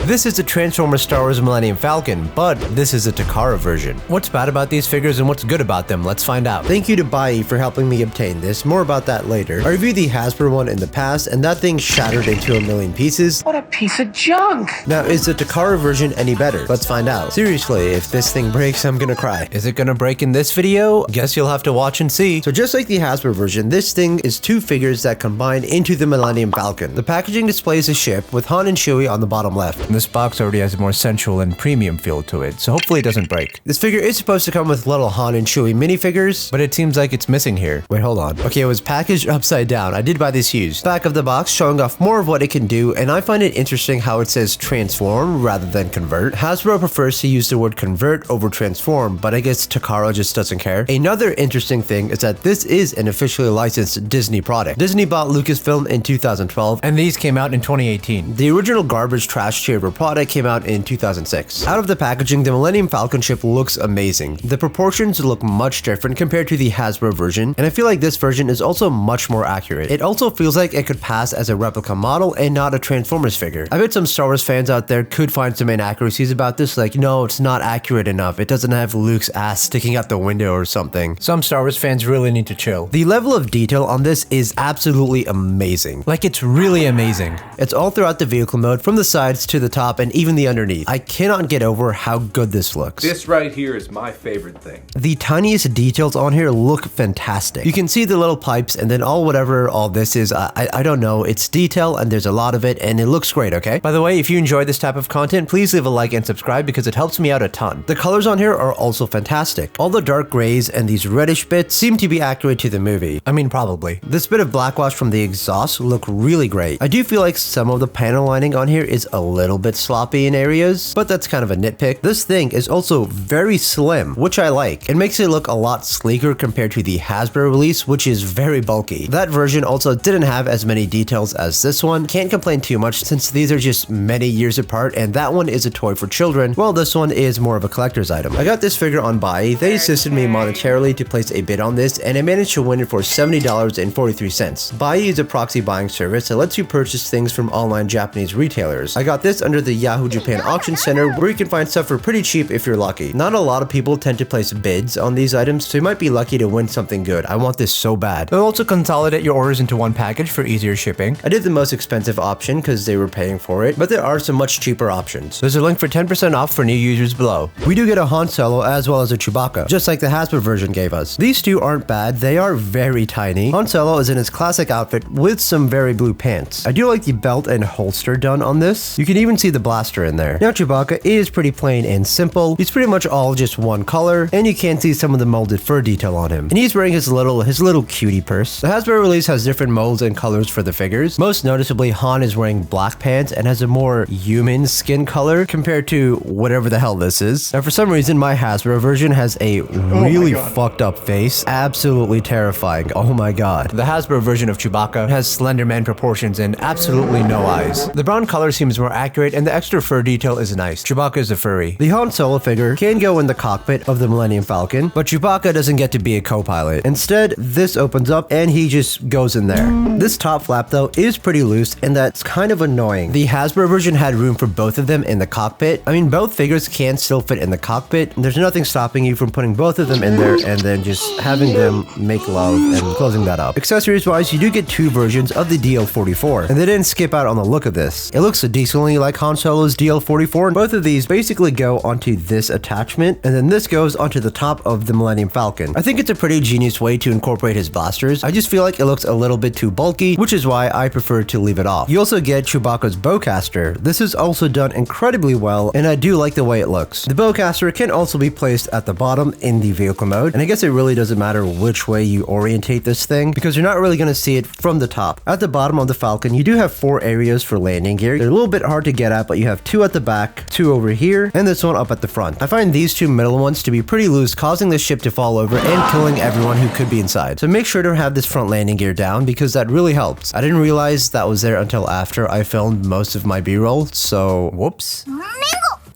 This is a Transformers Star Wars Millennium Falcon, but this is a Takara version. What's bad about these figures and what's good about them? Let's find out. Thank you to Bai for helping me obtain this, more about that later. I reviewed the Hasbro one in the past, and that thing shattered into a million pieces. What a piece of junk! Now, is the Takara version any better? Let's find out. Seriously, if this thing breaks, I'm gonna cry. Is it gonna break in this video? Guess you'll have to watch and see. So just like the Hasbro version, this thing is two figures that combine into the Millennium Falcon. The packaging displays a ship with Han and Chewie on the bottom left. And this box already has a more sensual and premium feel to it, so hopefully it doesn't break. This figure is supposed to come with little Han and Chewie minifigures, But it seems like it's missing here. wait, hold on. Okay, it was packaged upside down. I did buy this used. Back of the box showing off more of what it can do, and I find it interesting how it says transform rather than convert. Hasbro prefers to use the word convert over transform, but I guess Takara just doesn't care. Another interesting thing is that this is an officially licensed Disney product. Disney bought Lucasfilm in 2012, And these came out in 2018. the original garbage trash chamber product came out in 2006. Out of the packaging, the Millennium Falcon ship looks amazing. The proportions look much different compared to the Hasbro version, and I feel like this version is also much more accurate. It also feels like it could pass as a replica model and not a Transformers figure. I bet some Star Wars fans out there could find some inaccuracies about this, like, no, it's not accurate enough. It doesn't have Luke's ass sticking out the window or something. Some Star Wars fans really need to chill. The level of detail on this is absolutely amazing. Like, it's really amazing. It's all throughout the vehicle mode, from the sides to the top and even the underneath. I cannot get over how good this looks. This right here is my favorite thing. The tiniest details on here look fantastic. You can see the little pipes and then whatever all this is, I don't know. It's detail and there's a lot of it and it looks great, okay? By the way, if you enjoy this type of content, please leave a like and subscribe because it helps me out a ton. The colors on here are also fantastic. All the dark grays and these reddish bits seem to be accurate to the movie. I mean, probably. This bit of blackwash from the exhaust look really great. I do feel like some of the panel lining on here is a little bit sloppy in areas, but that's kind of a nitpick. This thing is also very slim, which I like. It makes it look a lot sleeker compared to the Hasbro release, which is very bulky. That version also didn't have as many details as this one. Can't complain too much since these are just many years apart and that one is a toy for children, while this one is more of a collector's item. I got this figure on Bai. They assisted me monetarily to place a bid on this and I managed to win it for $70.43. Bai is a proxy buying service that lets you purchase things from online Japanese retailers. I got this under the Yahoo Japan Auction Center where you can find stuff for pretty cheap if you're lucky. Not a lot of people tend to place bids on these items, so you might be lucky to win something good. I want this so bad. They'll also consolidate your orders into one package for easier shipping. I did the most expensive option because they were paying for it, but there are some much cheaper options. There's a link for 10% off for new users below. We do get a Han Solo as well as a Chewbacca, just like the Hasbro version gave us. These two aren't bad, they are very tiny. Han Solo is in his classic outfit with some very blue pants. I do like the belt and holster done on this. You can even see the blaster in there. Now Chewbacca is pretty plain and simple. He's pretty much all just one color, and you can see some of the molded fur detail on him. And he's wearing his little cutie purse. The Hasbro release has different molds and colors for the figures. Most noticeably, Han is wearing black pants and has a more human skin color compared to whatever the hell this is. Now for some reason, my Hasbro version has a really fucked up face. Absolutely terrifying. Oh my god. The Hasbro version of Chewbacca has Slender Man proportions and absolutely no eyes. The brown color seems more accurate and the extra fur detail is nice. Chewbacca is a furry. The Han Solo figure can go in the cockpit of the Millennium Falcon, but Chewbacca doesn't get to be a co-pilot. Instead, this opens up and he just goes in there. This top flap though is pretty loose and that's kind of annoying. The Hasbro version had room for both of them in the cockpit. I mean, both figures can still fit in the cockpit. There's nothing stopping you from putting both of them in there and then just having them make love and closing that up. Accessories wise, you do get two versions of the DL-44, and they didn't skip out on the look of this. It looks decently like Han Solo's DL-44, and both of these basically go onto this attachment, and then this goes onto the top of the Millennium Falcon. I think it's a pretty genius way to incorporate his blasters. I just feel like it looks a little bit too bulky, which is why I prefer to leave it off. You also get Chewbacca's bowcaster. This is also done incredibly well, and I do like the way it looks. The bowcaster can also be placed at the bottom in the vehicle mode, and I guess it really doesn't matter which way you orientate this thing, because you're not really going to see it from the top. At the bottom of the Falcon, you do have 4 areas for landing gear. They're a little bit hard to get at, but you have 2 at the back, 2 over here, and this one up at the front. I find these 2 middle ones to be pretty loose, causing the ship to fall over and killing everyone who could be inside. So make sure to have this front landing gear down because that really helps. I didn't realize that was there until after I filmed most of my B-roll, so whoops.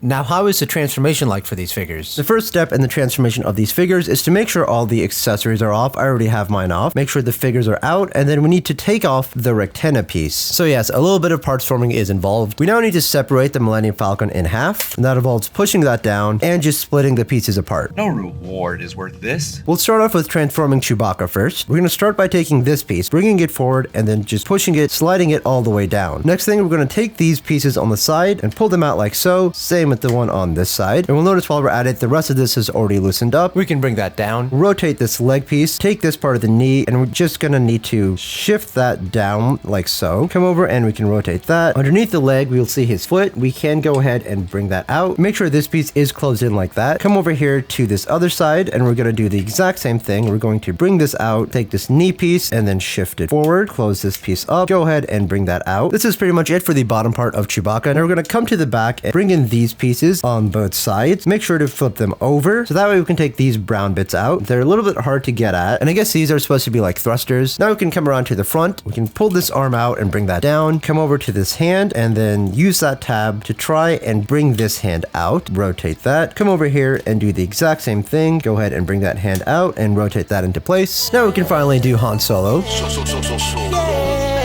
Now, how is the transformation like for these figures? The first step in the transformation of these figures is to make sure all the accessories are off. I already have mine off. Make sure the figures are out, and then we need to take off the rectenna piece. So yes, a little bit of parts forming is involved. We now need to separate the Millennium Falcon in half, and that involves pushing that down and just splitting the pieces apart. No reward is worth this. We'll start off with transforming Chewbacca first. We're going to start by taking this piece, bringing it forward, and then just pushing it, sliding it all the way down. Next thing, we're going to take these pieces on the side and pull them out like so. Same with the one on this side. And we'll notice while we're at it, the rest of this is already loosened up. We can bring that down. Rotate this leg piece, take this part of the knee, and we're just going to need to shift that down like so. Come over and we can rotate that. Underneath the leg, we'll see his foot. We can go ahead and bring that out. Make sure this piece is closed in like that. Come over here to this other side, and we're going to do the exact same thing. We're going to bring this out, take this knee piece, and then shift it forward. Close this piece up. Go ahead and bring that out. This is pretty much it for the bottom part of Chewbacca. Now we're going to come to the back and bring in these pieces on both sides. Make sure to flip them over, so that way we can take these brown bits out. They're a little bit hard to get at, and I guess these are supposed to be like thrusters. Now we can come around to the front. We can pull this arm out and bring that down. Come over to this hand, and then use that tab to try and bring this hand out. Rotate that. Come over here and do the exact same thing. Go ahead and bring that hand out and rotate that into place. Now we can finally do Han Solo.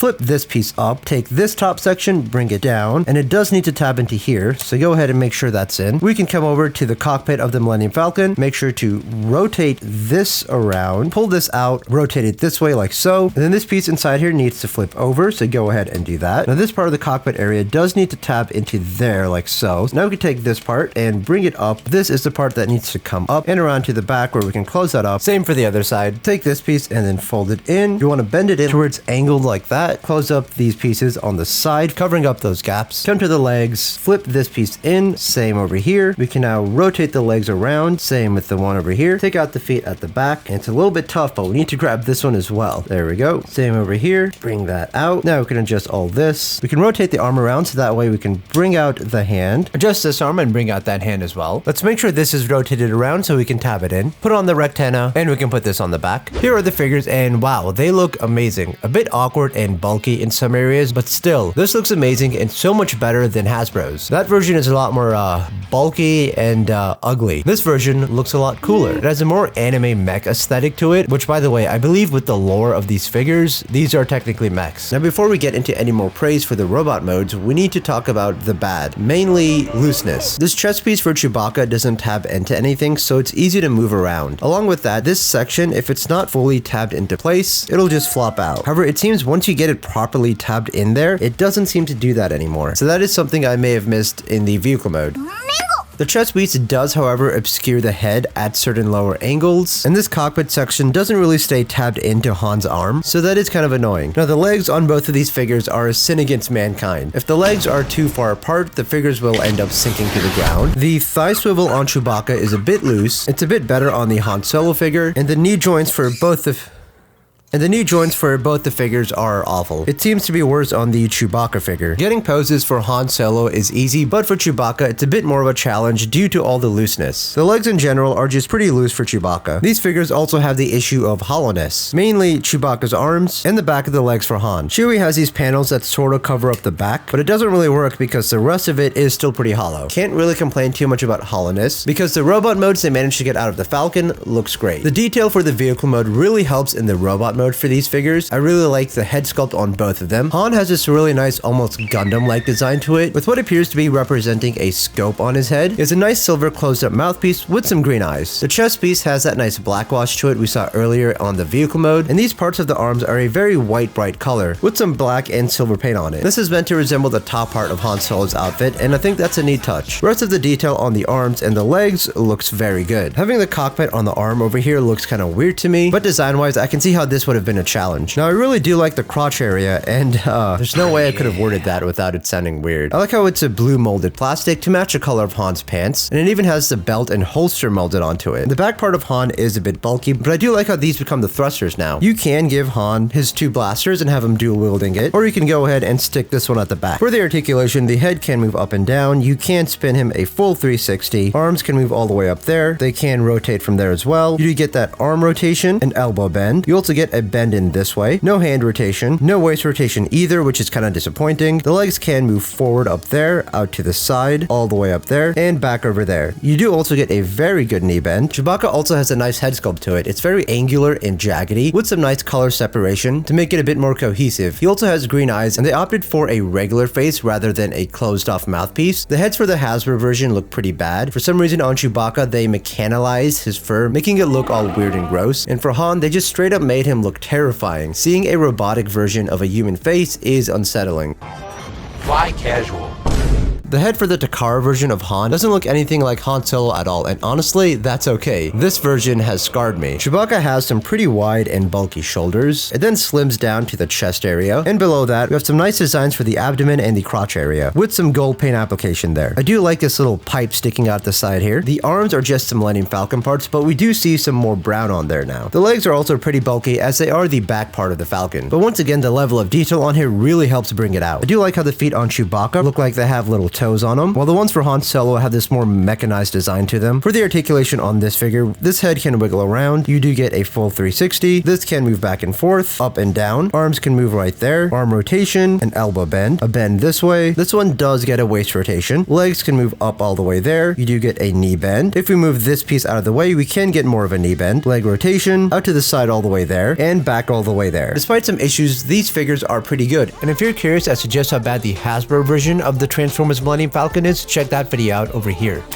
Flip this piece up, take this top section, bring it down, and it does need to tab into here, so go ahead and make sure that's in. We can come over to the cockpit of the Millennium Falcon, make sure to rotate this around, pull this out, rotate it this way like so, and then this piece inside here needs to flip over, so go ahead and do that. Now this part of the cockpit area does need to tab into there like so. Now we can take this part and bring it up. This is the part that needs to come up and around to the back where we can close that up. Same for the other side. Take this piece and then fold it in. You want to bend it in towards angled like that. Close up these pieces on the side, covering up those gaps. Come to the legs, flip this piece in, same over here. We can now rotate the legs around, same with the one over here. Take out the feet at the back, and it's a little bit tough, but we need to grab this one as well. There we go. Same over here. Bring that out. Now we can adjust all this. We can rotate the arm around, so that way we can bring out the hand. Adjust this arm and bring out that hand as well. Let's make sure this is rotated around so we can tab it in. Put on the rectenna, and we can put this on the back. Here are the figures, and wow, they look amazing. A bit awkward and bulky in some areas, but still, this looks amazing and so much better than Hasbro's. That version is a lot more bulky and ugly. This version looks a lot cooler. It has a more anime mech aesthetic to it, which by the way, I believe with the lore of these figures, these are technically mechs. Now before we get into any more praise for the robot modes, we need to talk about the bad, mainly looseness. This chest piece for Chewbacca doesn't tab into anything, so it's easy to move around. Along with that, this section, if it's not fully tabbed into place, it'll just flop out. However, it seems once you get it properly tabbed in there, it doesn't seem to do that anymore. So that is something I may have missed in the vehicle mode. The chest piece does, however, obscure the head at certain lower angles, and this cockpit section doesn't really stay tabbed into Han's arm, so that is kind of annoying. Now, the legs on both of these figures are a sin against mankind. If the legs are too far apart, the figures will end up sinking to the ground. The thigh swivel on Chewbacca is a bit loose. It's a bit better on the Han Solo figure, and the knee joints for both the figures are awful. It seems to be worse on the Chewbacca figure. Getting poses for Han Solo is easy, but for Chewbacca, it's a bit more of a challenge due to all the looseness. The legs in general are just pretty loose for Chewbacca. These figures also have the issue of hollowness, mainly Chewbacca's arms and the back of the legs for Han. Chewie has these panels that sort of cover up the back, but it doesn't really work because the rest of it is still pretty hollow. Can't really complain too much about hollowness because the robot modes they managed to get out of the Falcon looks great. The detail for the vehicle mode really helps in the robot mode for these figures. I really like the head sculpt on both of them. Han has this really nice, almost Gundam-like design to it, with what appears to be representing a scope on his head. It's a nice silver closed-up mouthpiece with some green eyes. The chest piece has that nice black wash to it we saw earlier on the vehicle mode, and these parts of the arms are a very white, bright color, with some black and silver paint on it. This is meant to resemble the top part of Han Solo's outfit, and I think that's a neat touch. The rest of the detail on the arms and the legs looks very good. Having the cockpit on the arm over here looks kind of weird to me, but design-wise, I can see how this would have been a challenge. Now, I really do like the crotch area, and there's no way I could have worded that without it sounding weird. I like how it's a blue molded plastic to match the color of Han's pants, and it even has the belt and holster molded onto it. The back part of Han is a bit bulky, but I do like how these become the thrusters now. You can give Han his two blasters and have him dual wielding it, or you can go ahead and stick this one at the back. For the articulation, the head can move up and down. You can spin him a full 360. Arms can move all the way up there. They can rotate from there as well. You do get that arm rotation and elbow bend. You also get get a bend in this way, no hand rotation, no waist rotation either, which is kind of disappointing. The legs can move forward up there, out to the side, all the way up there, and back over there. You do also get a very good knee bend. Chewbacca also has a nice head sculpt to it. It's very angular and jaggedy, with some nice color separation to make it a bit more cohesive. He also has green eyes, and they opted for a regular face rather than a closed off mouthpiece. The heads for the Hasbro version look pretty bad. For some reason on Chewbacca, they mechanized his fur, making it look all weird and gross. And for Han, they just straight up made him look terrifying. Seeing a robotic version of a human face is unsettling. Fly casual. The head for the Takara version of Han doesn't look anything like Han Solo at all, and honestly, that's okay. This version has scarred me. Chewbacca has some pretty wide and bulky shoulders. It then slims down to the chest area, and below that, we have some nice designs for the abdomen and the crotch area, with some gold paint application there. I do like this little pipe sticking out the side here. The arms are just some Millennium Falcon parts, but we do see some more brown on there now. The legs are also pretty bulky, as they are the back part of the Falcon. But once again, the level of detail on here really helps bring it out. I do like how the feet on Chewbacca look like they have little toes on them, while the ones for Han Solo have this more mechanized design to them. For the articulation on this figure, this head can wiggle around. You do get a full 360. This can move back and forth, up and down. Arms can move right there. Arm rotation, an elbow bend, a bend this way. This one does get a waist rotation. Legs can move up all the way there. You do get a knee bend. If we move this piece out of the way, we can get more of a knee bend. Leg rotation, out to the side all the way there, and back all the way there. Despite some issues, these figures are pretty good. And if you're curious as to just how bad the Hasbro version of the Transformers Millennium Falcon is, check that video out over here.